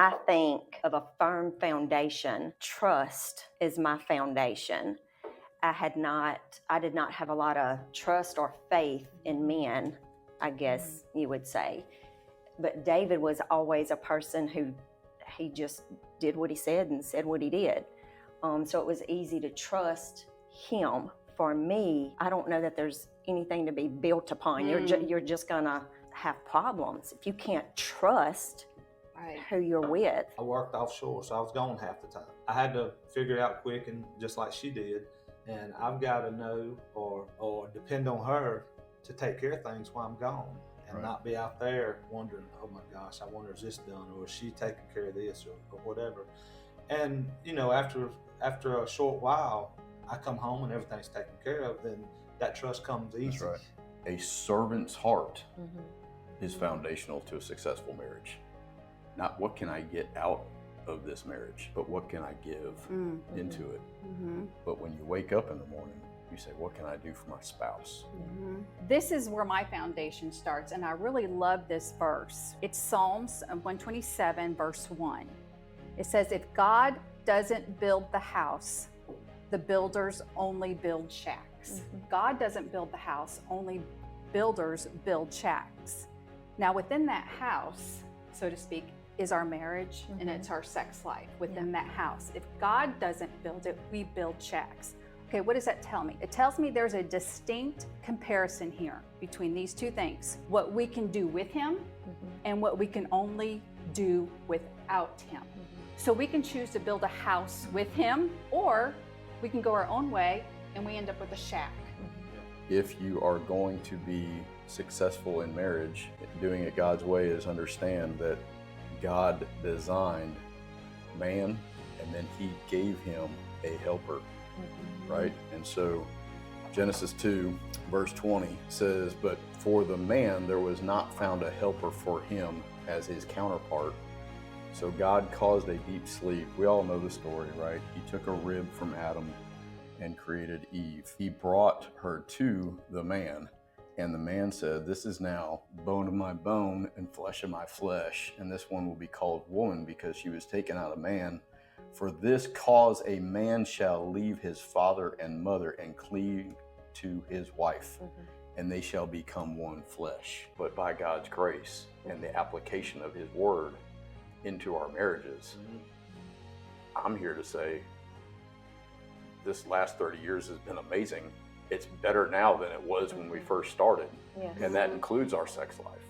I think of a firm foundation, trust is my foundation. I did not have a lot of trust or faith in men, I guess you would say. But David was always a person who he just did what he said and said what he did. So it was easy to trust him. For me, I don't know that there's anything to be built upon. You're just gonna have problems if you can't trust who you're with. I worked offshore, so I was gone half the time. I had to figure it out quick, and just like she did. And I've got to know or depend on her to take care of things while I'm gone, and not be out there wondering, oh my gosh, I wonder is this done, or is she taking care of this, or whatever. And after a short while, I come home and everything's taken care of, then that trust comes easy. That's right. A servant's heart is foundational to a successful marriage. Not what can I get out of this marriage, but what can I give into it. But when you wake up in the morning, you say, what can I do for my spouse? This is where my foundation starts, and I really love this verse. It's Psalms 127, verse 1. It says, if God doesn't build the house, the builders only build shacks. God doesn't build the house, only builders build shacks. Now within that house, so to speak, is our marriage and it's our sex life within that house. If God doesn't build it, we build shacks. Okay, what does that tell me? It tells me there's a distinct comparison here between these two things. What we can do with him and what we can only do without him. So we can choose to build a house with him, or we can go our own way and we end up with a shack. If you are going to be successful in marriage, doing it God's way is understand that God designed man and then he gave him a helper, right? And so Genesis 2 verse 20 says, but for the man there was not found a helper for him as his counterpart. So God caused a deep sleep. We all know the story, right? He took a rib from Adam and created Eve. He brought her to the man. And the man said, this is now bone of my bone and flesh of my flesh. And this one will be called woman because she was taken out of man. For this cause a man shall leave his father and mother and cleave to his wife, and they shall become one flesh. But by God's grace and the application of his word into our marriages, I'm here to say this last 30 years has been amazing. It's better now than it was when we first started. And that includes our sex life.